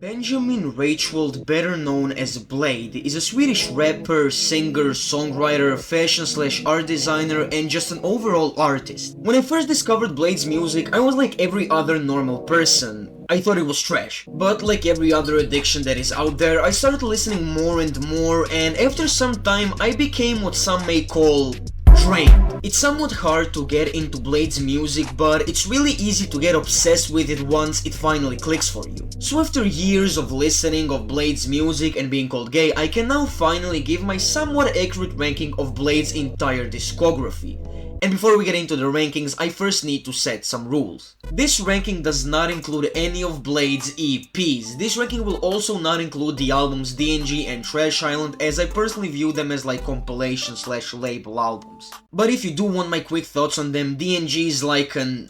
Benjamin Reichwald, better known as Bladee, is a Swedish rapper, singer, songwriter, fashion/art designer, and just an overall artist. When I first discovered Bladee's music, I was like every other normal person. I thought it was trash. But like every other addiction that is out there, I started listening more and more, and after some time I became what some may call drained. It's somewhat hard to get into Bladee's music, but it's really easy to get obsessed with it once it finally clicks for you. So after years of listening of Bladee's music and being called gay, I can now finally give my somewhat accurate ranking of Bladee's entire discography. And before we get into the rankings, I first need to set some rules. This ranking does not include any of Bladee's EPs. This ranking will also not include the albums DNG and Trash Island, as I personally view them as like compilation/label albums. But if you do want my quick thoughts on them, DNG is like an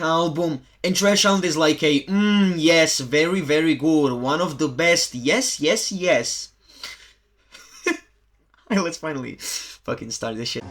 album, and Trash Island is like a yes, very very good, one of the best, yes. Alright, let's finally fucking start this shit.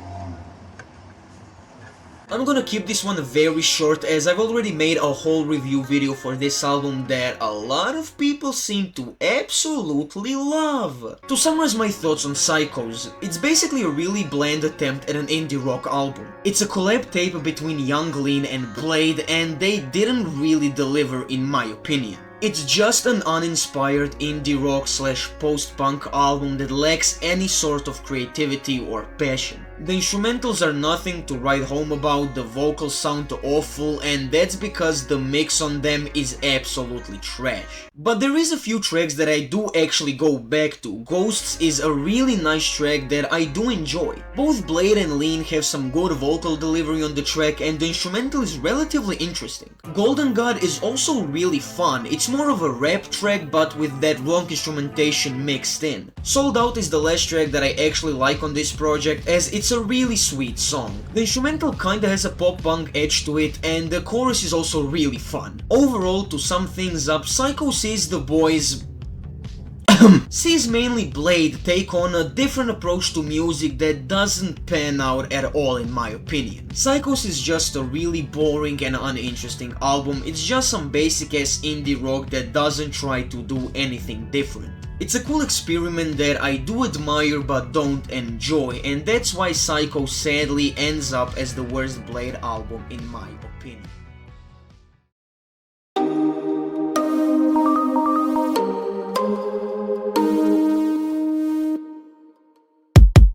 I'm gonna keep this one very short, as I've already made a whole review video for this album that a lot of people seem to absolutely love. To summarize my thoughts on Psychos, it's basically a really bland attempt at an indie rock album. It's a collab tape between Young Lean and Bladee, and they didn't really deliver in my opinion. It's just an uninspired indie rock/post-punk album that lacks any sort of creativity or passion. The instrumentals are nothing to write home about, the vocals sound awful, and that's because the mix on them is absolutely trash. But there is a few tracks that I do actually go back to. Ghosts is a really nice track that I do enjoy. Both Bladee and Lean have some good vocal delivery on the track, and the instrumental is relatively interesting. Golden God is also really fun. It's more of a rap track but with that rock instrumentation mixed in. Sold Out is the last track that I actually like on this project, as it's a really sweet song. The instrumental kinda has a pop-punk edge to it, and the chorus is also really fun. Overall, to sum things up, Psycho sees the boys sees mainly Bladee take on a different approach to music that doesn't pan out at all in my opinion. Psychos is just a really boring and uninteresting album. It's just some basic ass indie rock that doesn't try to do anything different. It's a cool experiment that I do admire but don't enjoy, and that's why Psycho sadly ends up as the worst Bladee album in my opinion.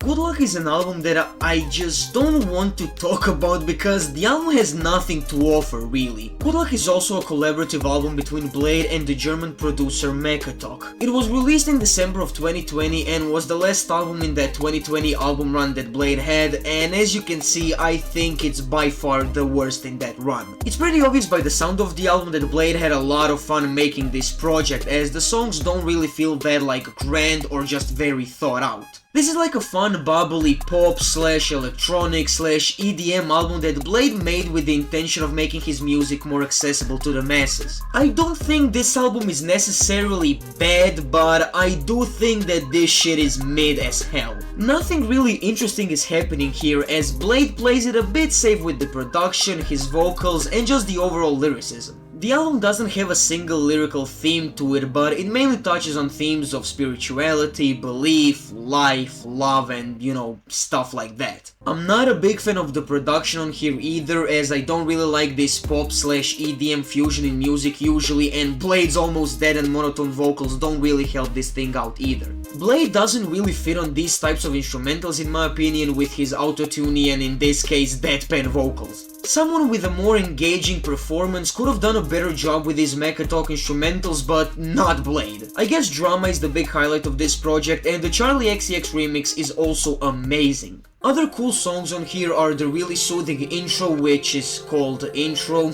Good Luck is an album that I just don't want to talk about because the album has nothing to offer really. Good Luck is also a collaborative album between Bladee and the German producer Makatok. It was released in December of 2020 and was the last album in that 2020 album run that Bladee had, and as you can see, I think it's by far the worst in that run. It's pretty obvious by the sound of the album that Bladee had a lot of fun making this project, as the songs don't really feel that like grand or just very thought out. This is like a fun, bubbly pop/electronic/EDM album that Bladee made with the intention of making his music more accessible to the masses. I don't think this album is necessarily bad, but I do think that this shit is mid as hell. Nothing really interesting is happening here, as Bladee plays it a bit safe with the production, his vocals, and just the overall lyricism. The album doesn't have a single lyrical theme to it, but it mainly touches on themes of spirituality, belief, life, love, and stuff like that. I'm not a big fan of the production on here either, as I don't really like this pop/EDM fusion in music usually, and Blade's almost dead and monotone vocals don't really help this thing out either. Bladee doesn't really fit on these types of instrumentals in my opinion, with his autotune and in this case deadpan vocals. Someone with a more engaging performance could have done a better job with his Makatok instrumentals, but not Bladee. I guess drama is the big highlight of this project, and the Charlie XCX remix is also amazing. Other cool songs on here are the really soothing intro, which is called Intro.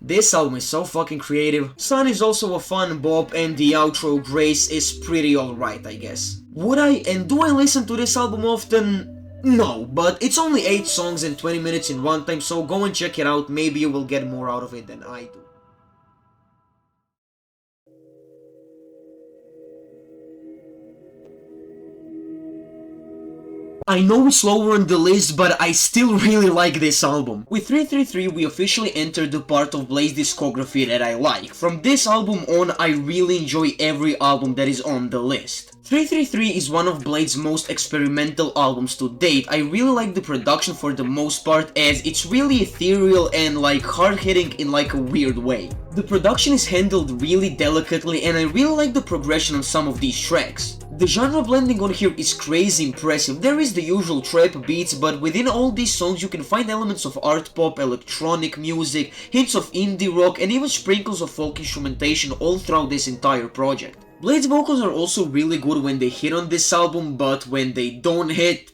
This album is so fucking creative. Sun is also a fun bop, and the outro Grace is pretty alright, I guess. Would I and do I listen to this album often? No, but it's only 8 songs and 20 minutes in runtime, so go and check it out, maybe you will get more out of it than I do. I know it's lower on the list, but I still really like this album. With 333, we officially entered the part of Blade's discography that I like. From this album on, I really enjoy every album that is on the list. 333 is one of Blade's most experimental albums to date. I really like the production for the most part, as it's really ethereal and like hard-hitting in like a weird way. The production is handled really delicately and I really like the progression on some of these tracks. The genre blending on here is crazy impressive. There is the usual trap beats, but within all these songs you can find elements of art pop, electronic music, hints of indie rock, and even sprinkles of folk instrumentation all throughout this entire project. Blade's vocals are also really good when they hit on this album, but when they don't hit,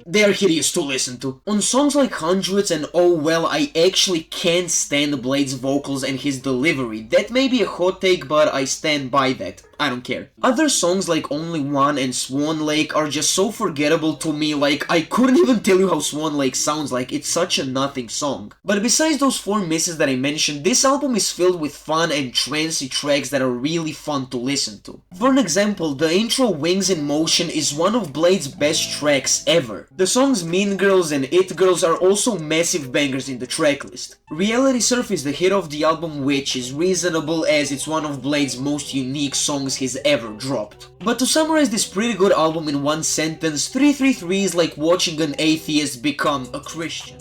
they are hideous to listen to. On songs like Hundreds and Oh Well, I actually can't stand Blade's vocals and his delivery. That may be a hot take, but I stand by that. I don't care. Other songs like Only One and Swan Lake are just so forgettable to me, like I couldn't even tell you how Swan Lake sounds like, it's such a nothing song. But besides those 4 misses that I mentioned, this album is filled with fun and trancy tracks that are really fun to listen to. For an example, the intro Wings in Motion is one of Blade's best tracks ever. The songs Mean Girls and It Girls are also massive bangers in the tracklist. Reality Surf is the hit of the album, which is reasonable as it's one of Blade's most unique songs he's ever dropped. But to summarize this pretty good album in one sentence, 333 is like watching an atheist become a Christian.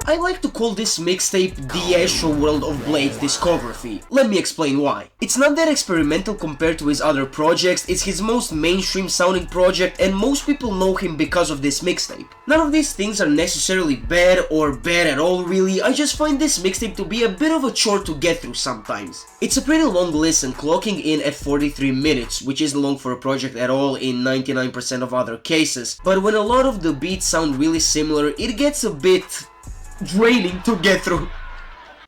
I like to call this mixtape the Astro World of Blade's discography. Let me explain why. It's not that experimental compared to his other projects, it's his most mainstream sounding project and most people know him because of this mixtape. None of these things are necessarily bad or bad at all really, I just find this mixtape to be a bit of a chore to get through sometimes. It's a pretty long listen, clocking in at 43 minutes, which isn't long for a project at all in 99% of other cases, but when a lot of the beats sound really similar, it gets a bit draining to get through.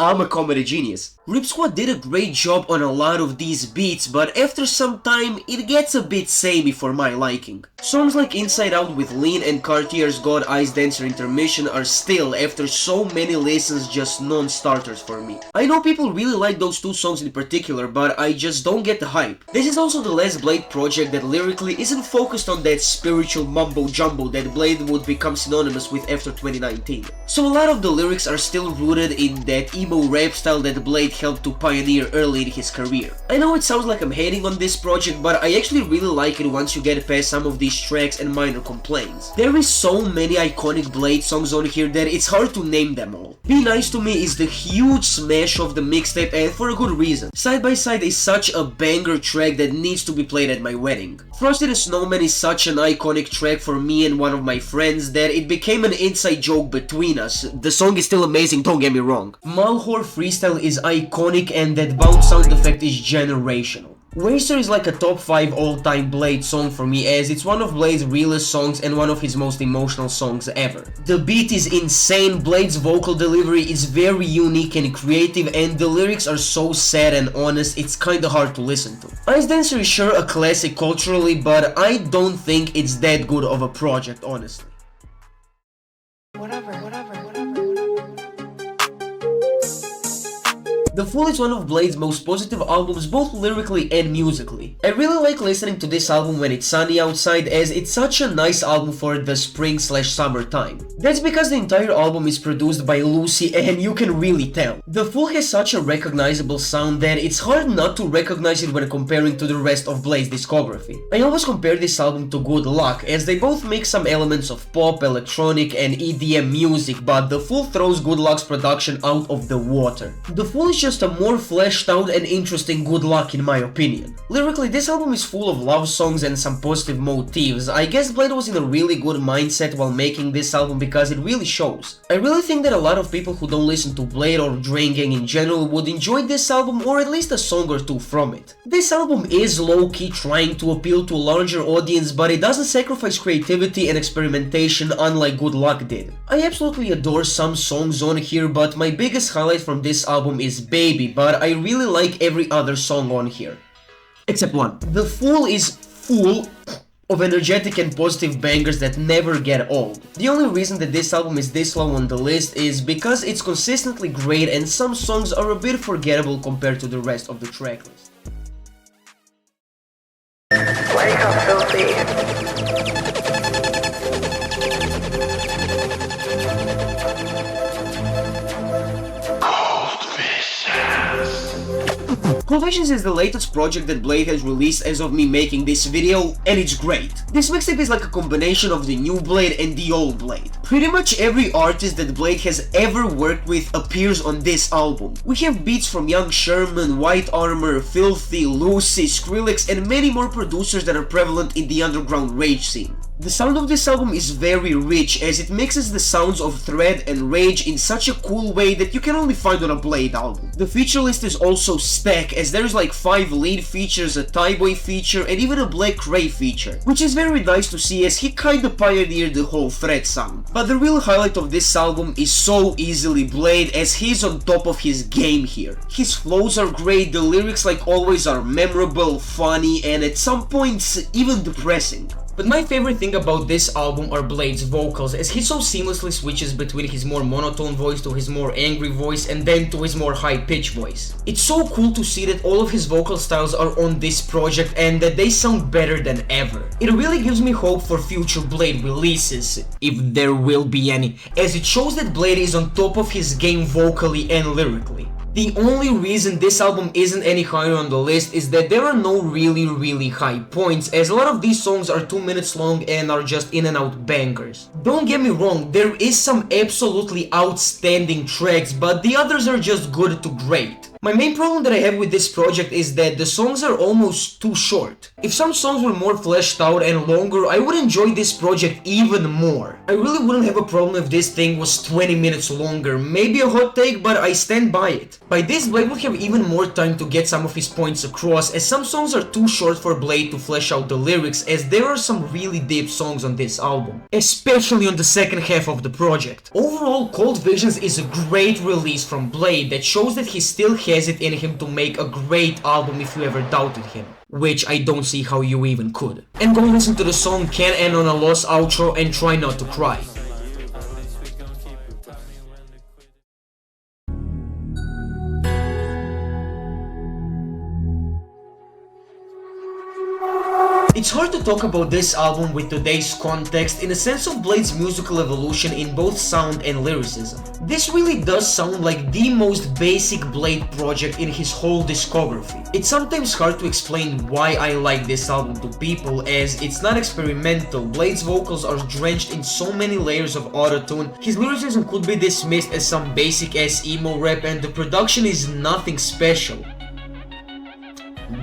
I'm a comedy genius. Rip Squad did a great job on a lot of these beats, but after some time it gets a bit samey for my liking. Songs like Inside Out with Lean and Cartier's God Icedancer Intermission are still, after so many listens, just non-starters for me. I know people really like those 2 songs in particular, but I just don't get the hype. This is also the last Blade project that lyrically isn't focused on that spiritual mumbo-jumbo that Blade would become synonymous with after 2019. So a lot of the lyrics are still rooted in that emo rap style that Blade helped to pioneer early in his career. I know it sounds like I'm hating on this project, but I actually really like it once you get past some of these tracks and minor complaints. There is so many iconic Blade songs on here that it's hard to name them all. Be Nice to Me is the huge smash of the mixtape, and for a good reason. Side by Side is such a banger track that needs to be played at my wedding. Frosty the Snowman is such an iconic track for me and one of my friends that it became an inside joke between us. The song is still amazing, don't get me wrong. Malhor Freestyle is iconic and that bounce sound effect is generational. Waster is like a top 5 all-time Blade song for me, as it's one of Blade's realest songs and one of his most emotional songs ever. The beat is insane, Blade's vocal delivery is very unique and creative, and the lyrics are so sad and honest it's kinda hard to listen to. Icedancer is sure a classic culturally, but I don't think it's that good of a project, honestly. Whatever. The Fool is one of Blade's most positive albums both lyrically and musically. I really like listening to this album when it's sunny outside, as it's such a nice album for the spring/summer time. That's because the entire album is produced by Lucy and you can really tell. The Fool has such a recognizable sound that it's hard not to recognize it when comparing to the rest of Blade's discography. I always compare this album to Good Luck, as they both mix some elements of pop, electronic and EDM music, but The Fool throws Good Luck's production out of the water. The Fool is just a more fleshed out and interesting Good Luck in my opinion. Lyrically, this album is full of love songs and some positive motifs. I guess Blade was in a really good mindset while making this album because it really shows. I really think that a lot of people who don't listen to Blade or Drain Gang in general would enjoy this album, or at least a song or 2 from it. This album is low-key trying to appeal to a larger audience, but it doesn't sacrifice creativity and experimentation unlike Good Luck did. I absolutely adore some songs on here, but my biggest highlight from this album is Baby, but I really like every other song on here. Except one. The Fool is full of energetic and positive bangers that never get old. The only reason that this album is this low on the list is because it's consistently great and some songs are a bit forgettable compared to the rest of the tracklist. Wake up, filthy. Cold Visions is the latest project that Bladee has released as of me making this video, and it's great. This mixtape is like a combination of the new Bladee and the old Bladee. Pretty much every artist that Bladee has ever worked with appears on this album. We have beats from Young Sherman, White Armor, Filthy, Lucy, Skrillex, and many more producers that are prevalent in the underground rage scene. The sound of this album is very rich as it mixes the sounds of thread and rage in such a cool way that you can only find on a Bladee album. The feature list is also stacked as there's like 5 lead features, a Thai-boy feature, and even a Black Ray feature, which is very nice to see as he kinda pioneered the whole thread sound. But the real highlight of this album is so easily Bladee as he's on top of his game here. His flows are great, the lyrics like always are memorable, funny, and at some points even depressing. But my favorite thing about this album are Blade's vocals, as he so seamlessly switches between his more monotone voice to his more angry voice and then to his more high-pitched voice. It's so cool to see that all of his vocal styles are on this project and that they sound better than ever. It really gives me hope for future Bladee releases, if there will be any, as it shows that Bladee is on top of his game vocally and lyrically. The only reason this album isn't any higher on the list is that there are no really high points, as a lot of these songs are 2 minutes long and are just in and out bangers. Don't get me wrong, there is some absolutely outstanding tracks, but the others are just good to great. My main problem that I have with this project is that the songs are almost too short. If some songs were more fleshed out and longer, I would enjoy this project even more. I really wouldn't have a problem if this thing was 20 minutes longer, maybe a hot take, but I stand by it. By this, Bladee will have even more time to get some of his points across, as some songs are too short for Bladee to flesh out the lyrics, as there are some really deep songs on this album, especially on the second half of the project. Overall, Cold Visions is a great release from Bladee that shows that he still has it in him to make a great album if you ever doubted him, which I don't see how you even could. And go listen to the song Can't End on a Lost Outro and try not to cry. It's hard to talk about this album with today's context in the sense of Blade's musical evolution in both sound and lyricism. This really does sound like the most basic Bladee project in his whole discography. It's sometimes hard to explain why I like this album to people, as it's not experimental. Blade's vocals are drenched in so many layers of autotune, his lyricism could be dismissed as some basic ass emo rap, and the production is nothing special.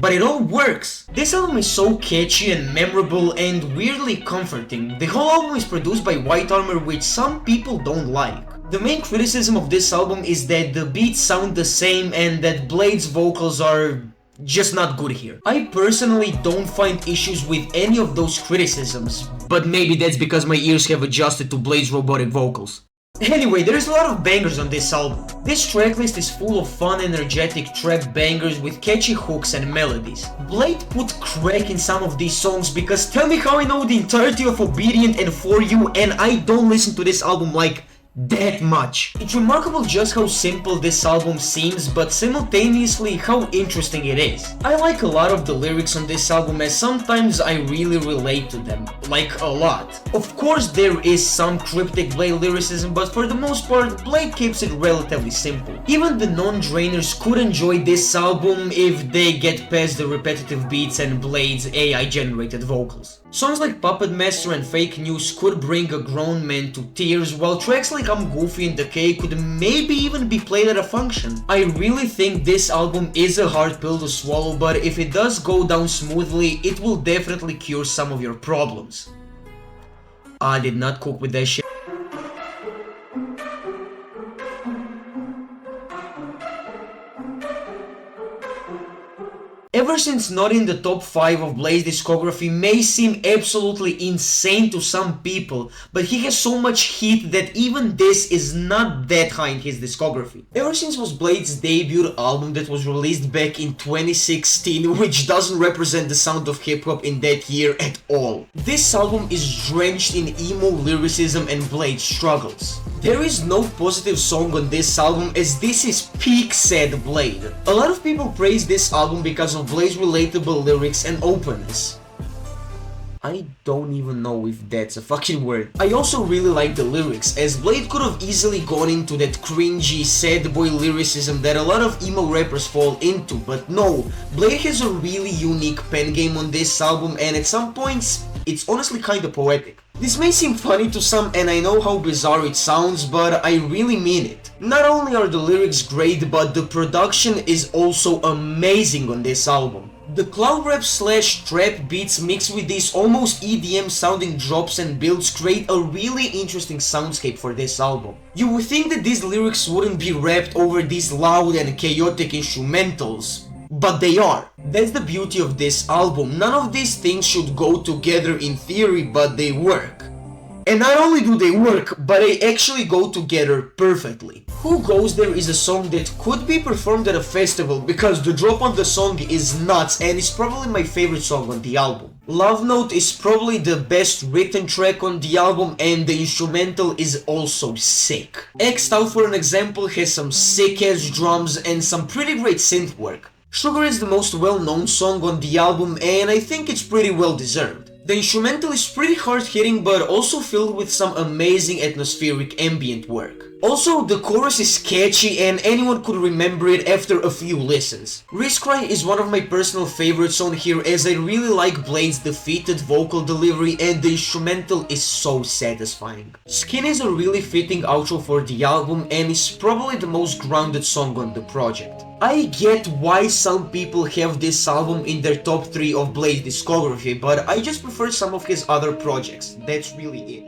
But it all works! This album is so catchy and memorable and weirdly comforting. The whole album is produced by White Armor, which some people don't like. The main criticism of this album is that the beats sound the same and that Blade's vocals are just not good here. I personally don't find issues with any of those criticisms, but maybe that's because my ears have adjusted to Blade's robotic vocals. Anyway, there's a lot of bangers on this album. This tracklist is full of fun, energetic trap bangers with catchy hooks and melodies. Bladee put crack in some of these songs, because tell me how I know the entirety of Obedient and For You and I don't listen to this album like that much. It's remarkable just how simple this album seems, but simultaneously how interesting it is. I like a lot of the lyrics on this album, as sometimes I really relate to them, like a lot. Of course there is some cryptic Bladee lyricism, but for the most part Bladee keeps it relatively simple. Even the non-drainers could enjoy this album if they get past the repetitive beats and Blade's AI generated vocals. Songs like Puppet Master and Fake News could bring a grown man to tears, while tracks like I'm Goofy and Decay could maybe even be played at a function. I really think this album is a hard pill to swallow, but if it does go down smoothly, it will definitely cure some of your problems. I did not cook with that shit. Eversince not in the top 5 of Blade's discography may seem absolutely insane to some people, but he has so much hit that even this is not that high in his discography. Eversince was Blade's debut album that was released back in 2016, which doesn't represent the sound of hip-hop in that year at all. This album is drenched in emo lyricism and Blade's struggles. There is no positive song on this album, as this is peak sad Blade. A lot of people praise this album because of Blade's relatable lyrics and openness. I don't even know if that's a fucking word. I also really like the lyrics, as Blade could have easily gone into that cringy, sad boy lyricism that a lot of emo rappers fall into, but no, Blade has a really unique pen game on this album, and at some points, it's honestly kinda poetic. This may seem funny to some, and I know how bizarre it sounds, but I really mean it. Not only are the lyrics great, but the production is also amazing on this album. The cloud rap / trap beats mixed with these almost EDM sounding drops and builds create a really interesting soundscape for this album. You would think that these lyrics wouldn't be rapped over these loud and chaotic instrumentals, but they are. That's the beauty of this album. None of these things should go together in theory, but they work. And not only do they work, but they actually go together perfectly. Who Goes There is a song that could be performed at a festival because the drop on the song is nuts and it's probably my favorite song on the album. Love Note is probably the best written track on the album and the instrumental is also sick. X'd Out, for an example, has some sick ass drums and some pretty great synth work. Sugar is the most well-known song on the album and I think it's pretty well deserved. The instrumental is pretty hard-hitting but also filled with some amazing atmospheric ambient work. Also, the chorus is catchy and anyone could remember it after a few listens. Risk Cry is one of my personal favorites on here as I really like Blade's defeated vocal delivery and the instrumental is so satisfying. Skin is a really fitting outro for the album and is probably the most grounded song on the project. I get why some people have this album in their top 3 of Blade's discography, but I just prefer some of his other projects, that's really it.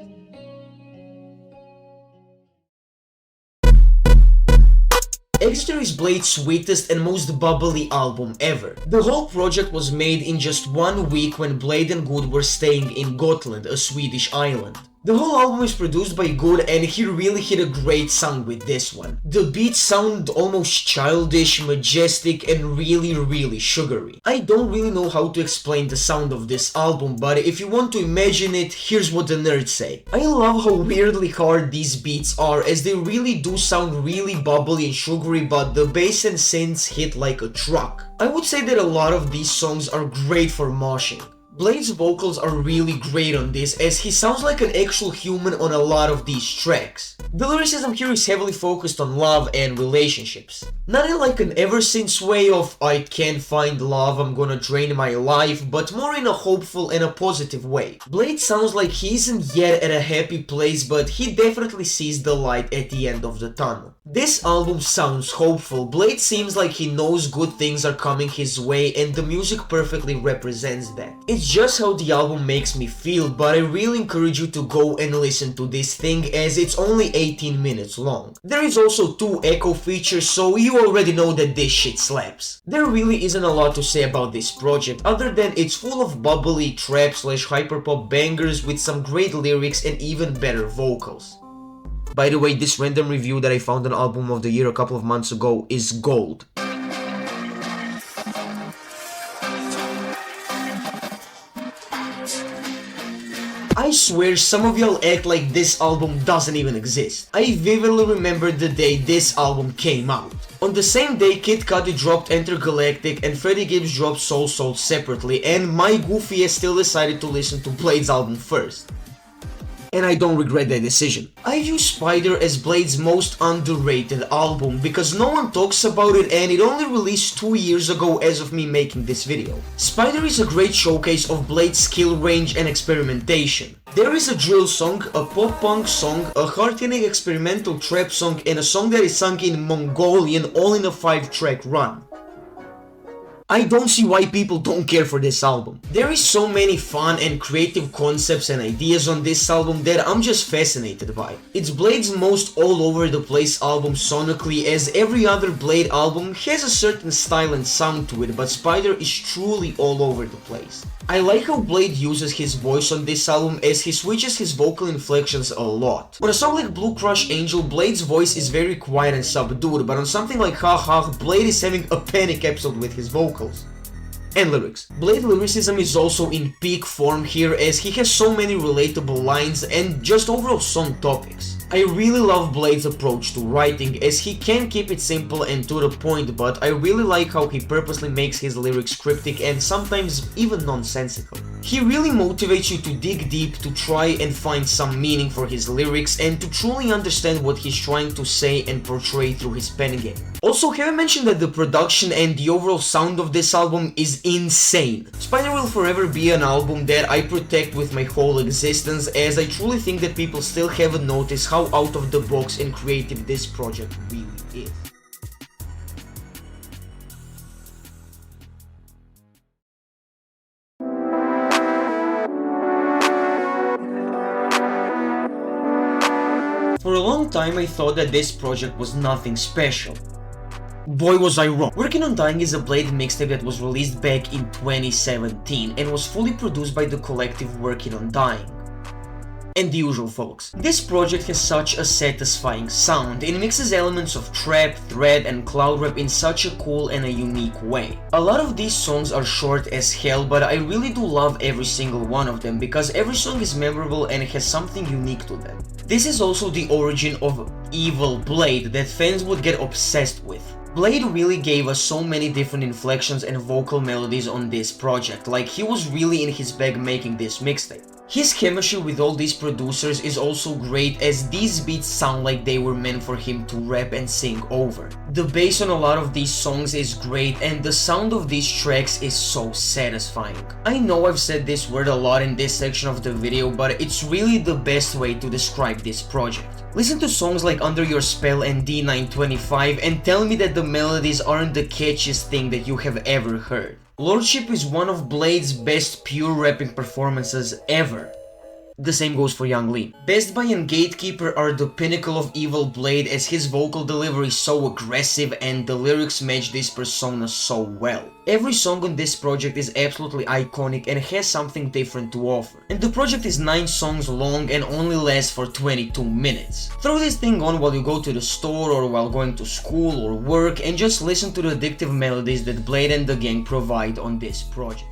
Exeter is Blade's sweetest and most bubbly album ever. The whole project was made in just 1 week when Blade and Good were staying in Gotland, a Swedish island. The whole album is produced by Good and he really hit a great sound with this one. The beats sound almost childish, majestic and really sugary. I don't really know how to explain the sound of this album, but if you want to imagine it, here's what the nerds say. I love how weirdly hard these beats are as they really do sound really bubbly and sugary, but the bass and synths hit like a truck. I would say that a lot of these songs are great for moshing. Blade's vocals are really great on this as he sounds like an actual human on a lot of these tracks. The lyricism here is heavily focused on love and relationships. Not in like an Eversince way of I can't find love, I'm gonna drain my life, but more in a hopeful and a positive way. Blade sounds like he isn't yet at a happy place, but he definitely sees the light at the end of the tunnel. This album sounds hopeful. Blade seems like he knows good things are coming his way and the music perfectly represents that. It's just how the album makes me feel, but I really encourage you to go and listen to this thing as it's only 18 minutes long. There is also 2 echo features, so you already know that this shit slaps. There really isn't a lot to say about this project other than it's full of bubbly trap / hyperpop bangers with some great lyrics and even better vocals. By the way, this random review that I found on Album of the Year a couple of months ago is gold. I swear some of y'all act like this album doesn't even exist. I vividly remember the day this album came out. On the same day, Kid Cudi dropped Intergalactic and Freddie Gibbs dropped Soul Soul separately, and my goofy ass still decided to listen to Blade's album first. And I don't regret that decision. I view Spiderr as Blade's most underrated album because no one talks about it and it only released 2 years ago as of me making this video. Spiderr is a great showcase of Blade's skill range and experimentation. There is a drill song, a pop-punk song, a hard-hitting experimental trap song and a song that is sung in Mongolian all in a 5-track run. I don't see why people don't care for this album. There is so many fun and creative concepts and ideas on this album that I'm just fascinated by. It's Blade's most all over the place album sonically, as every other Blade album has a certain style and sound to it, but Spiderr is truly all over the place. I like how Blade uses his voice on this album, as he switches his vocal inflections a lot. On a song like Blue Crush Angel, Blade's voice is very quiet and subdued, but on something like Ha Ha, Blade is having a panic episode with his vocals. And lyrics. Blade lyricism is also in peak form here, as he has so many relatable lines and just overall song topics. I really love Blade's approach to writing, as he can keep it simple and to the point, but I really like how he purposely makes his lyrics cryptic and sometimes even nonsensical. He really motivates you to dig deep, to try and find some meaning for his lyrics and to truly understand what he's trying to say and portray through his pen game. Also, have I mentioned that the production and the overall sound of this album is insane? Spiderr will forever be an album that I protect with my whole existence, as I truly think that people still haven't noticed how out of the box and creative this project really is. For a long time I thought that this project was nothing special. Boy was I wrong. Working on Dying is a Blade mixtape that was released back in 2017 and was fully produced by the collective working on Dying. And the usual folks. This project has such a satisfying sound. It mixes elements of trap, thread and cloud rap in such a cool and a unique way. A lot of these songs are short as hell, but I really do love every single one of them because every song is memorable and has something unique to them. This is also the origin of Evil Blade that fans would get obsessed with. Blade really gave us so many different inflections and vocal melodies on this project, like he was really in his bag making this mixtape. His chemistry with all these producers is also great, as these beats sound like they were meant for him to rap and sing over. The bass on a lot of these songs is great and the sound of these tracks is so satisfying. I know I've said this word a lot in this section of the video, but it's really the best way to describe this project. Listen to songs like Under Your Spell and D925 and tell me that the melodies aren't the catchiest thing that you have ever heard. Lordship is one of Blade's best pure rapping performances ever. The same goes for Young Lean. Best Buy and Gatekeeper are the pinnacle of Evil Blade, as his vocal delivery is so aggressive and the lyrics match this persona so well. Every song on this project is absolutely iconic and has something different to offer. And the project is 9 songs long and only lasts for 22 minutes. Throw this thing on while you go to the store or while going to school or work and just listen to the addictive melodies that Blade and the gang provide on this project.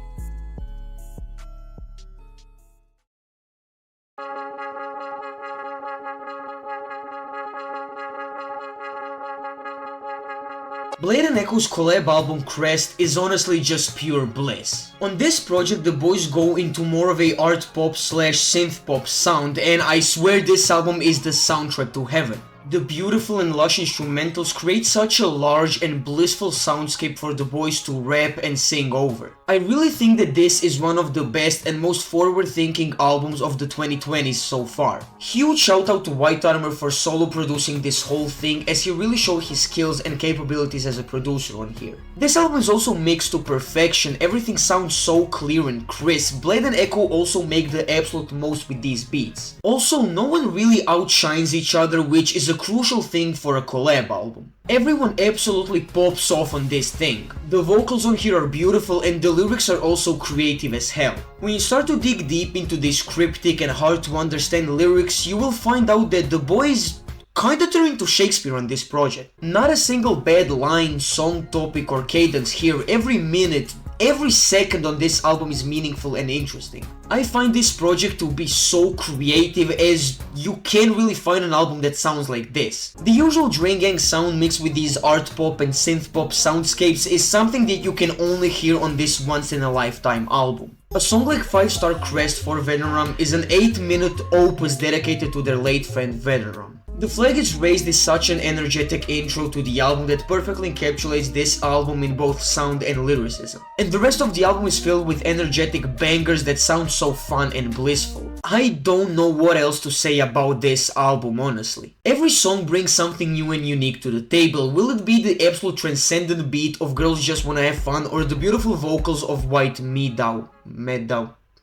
Blade and Echo's collab album Crest is honestly just pure bliss. On this project the boys go into more of a art pop slash synth pop sound, and I swear this album is the soundtrack to heaven. The beautiful and lush instrumentals create such a large and blissful soundscape for the boys to rap and sing over. I really think that this is one of the best and most forward-thinking albums of the 2020s so far. Huge shout out to White Armor for solo producing this whole thing, as he really showed his skills and capabilities as a producer on here. This album is also mixed to perfection, everything sounds so clear and crisp. Blade and Echo also make the absolute most with these beats. Also, no one really outshines each other, which is a crucial thing for a collab album. Everyone absolutely pops off on this thing. The vocals on here are beautiful and the lyrics are also creative as hell. When you start to dig deep into these cryptic and hard to understand lyrics, you will find out that the boys kinda turn into Shakespeare on this project. Not a single bad line, song topic or cadence here. Every minute, every second on this album is meaningful and interesting. I find this project to be so creative, as you can't really find an album that sounds like this. The usual Drain Gang sound mixed with these art pop and synth pop soundscapes is something that you can only hear on this once in a lifetime album. A song like 5-Star Crest for Veneram is an 8-minute opus dedicated to their late friend Veneram. The Flag is Raised is such an energetic intro to the album that perfectly encapsulates this album in both sound and lyricism. And the rest of the album is filled with energetic bangers that sound so fun and blissful. I don't know what else to say about this album, honestly. Every song brings something new and unique to the table. Will it be the absolute transcendent beat of Girls Just Wanna Have Fun, or the beautiful vocals of White Meadow?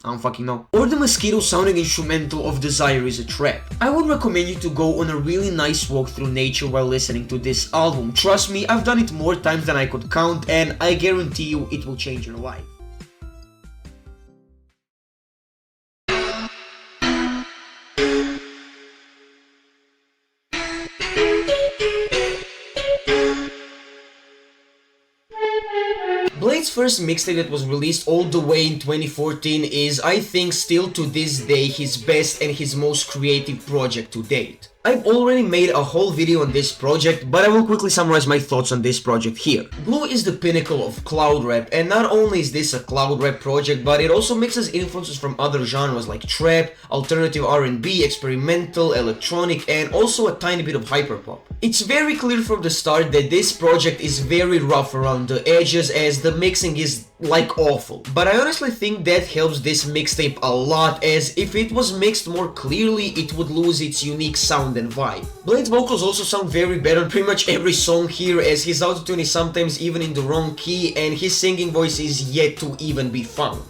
I don't fucking know. Or the mosquito sounding instrumental of Desire Is a Trap. I would recommend you to go on a really nice walk through nature while listening to this album. Trust me, I've done it more times than I could count, and I guarantee you it will change your life. Blade's first mixtape that was released all the way in 2014 is, I think, still to this day his best and his most creative project to date. I've already made a whole video on this project, but I will quickly summarize my thoughts on this project here. Gluee is the pinnacle of cloud rap, and not only is this a cloud rap project, but it also mixes influences from other genres like trap, alternative R&B, experimental, electronic, and also a tiny bit of hyperpop. It's very clear from the start that this project is very rough around the edges, as the mixing is like awful. But I honestly think that helps this mixtape a lot, as if it was mixed more clearly, it would lose its unique sound and vibe. Blade's vocals also sound very bad on pretty much every song here, as his autotune is sometimes even in the wrong key and his singing voice is yet to even be found.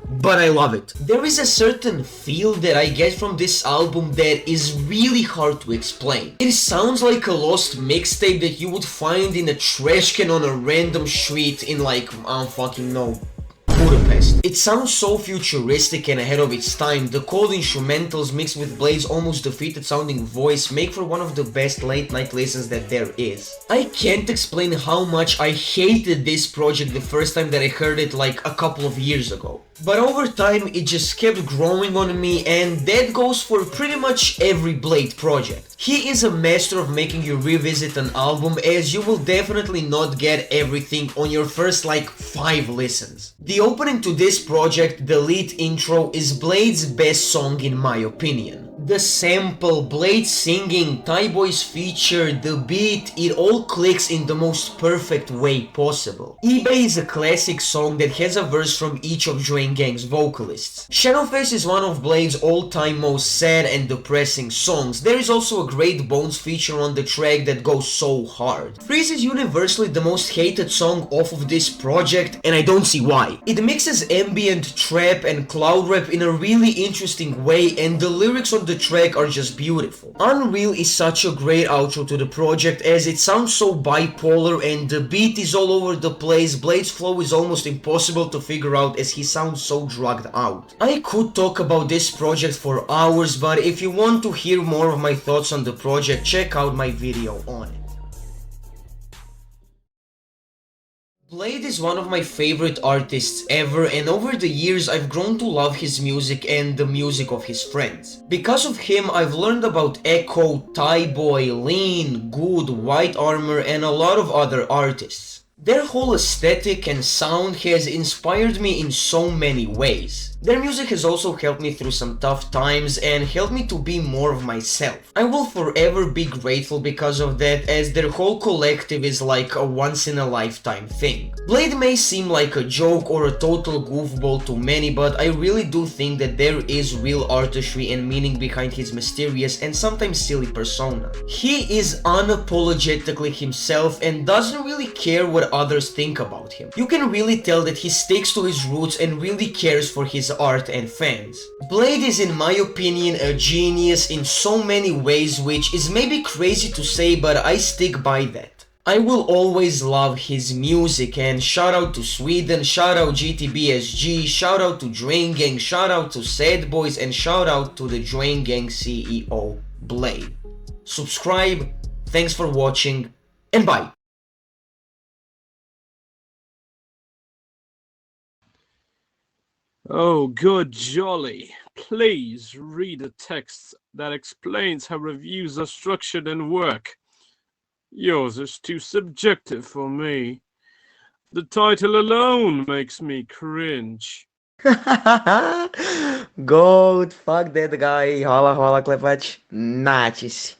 But I love it. There is a certain feel that I get from this album that is really hard to explain. It sounds like a lost mixtape that you would find in a trash can on a random street in, like, I don't fucking know, Budapest. It sounds so futuristic and ahead of its time. The cold instrumentals mixed with Blade's almost defeated sounding voice make for one of the best late night listens that there is. I can't explain how much I hated this project the first time that I heard it, like a couple of years ago. But over time it just kept growing on me, and that goes for pretty much every Blade project. He is a master of making you revisit an album, as you will definitely not get everything on your first like 5 listens. The opening to this project, the lead intro, is Blade's best song in my opinion. The sample, Blade singing, Thai Boy's feature, the beat, it all clicks in the most perfect way possible. eBay is a classic song that has a verse from each of Drain Gang's vocalists. Shadowface is one of Blade's all-time most sad and depressing songs. There is also a great Bones feature on the track that goes so hard. Freeze is universally the most hated song off of this project, and I don't see why. It mixes ambient, trap and cloud rap in a really interesting way, and the lyrics on the track are just beautiful. Unreal is such a great outro to the project, as it sounds so bipolar and the beat is all over the place. Blade's flow is almost impossible to figure out, as he sounds so drugged out. I could talk about this project for hours, but if you want to hear more of my thoughts on the project, check out my video on it. Blade is one of my favorite artists ever, and over the years I've grown to love his music and the music of his friends. Because of him, I've learned about Echo, Thai Boy, Lean, Good, White Armor, and a lot of other artists. Their whole aesthetic and sound has inspired me in so many ways. Their music has also helped me through some tough times and helped me to be more of myself. I will forever be grateful because of that, as their whole collective is like a once-in-a-lifetime thing. Blade may seem like a joke or a total goofball to many, but I really do think that there is real artistry and meaning behind his mysterious and sometimes silly persona. He is unapologetically himself and doesn't really care what others think about him. You can really tell that he sticks to his roots and really cares for his art and fans. Blade is, in my opinion, a genius in so many ways, which is maybe crazy to say, but I stick by that. I will always love his music, and shout out to Sweden, shout out GTBSG, shout out to Drain Gang, shout out to Sad Boys, and shout out to the Drain Gang CEO, Blade. Subscribe, thanks for watching, and bye! Oh, good jolly. Please read a text that explains how reviews are structured and work. Yours is too subjective for me. The title alone makes me cringe. Goat, fuck that guy, hola hola klepać, nacis.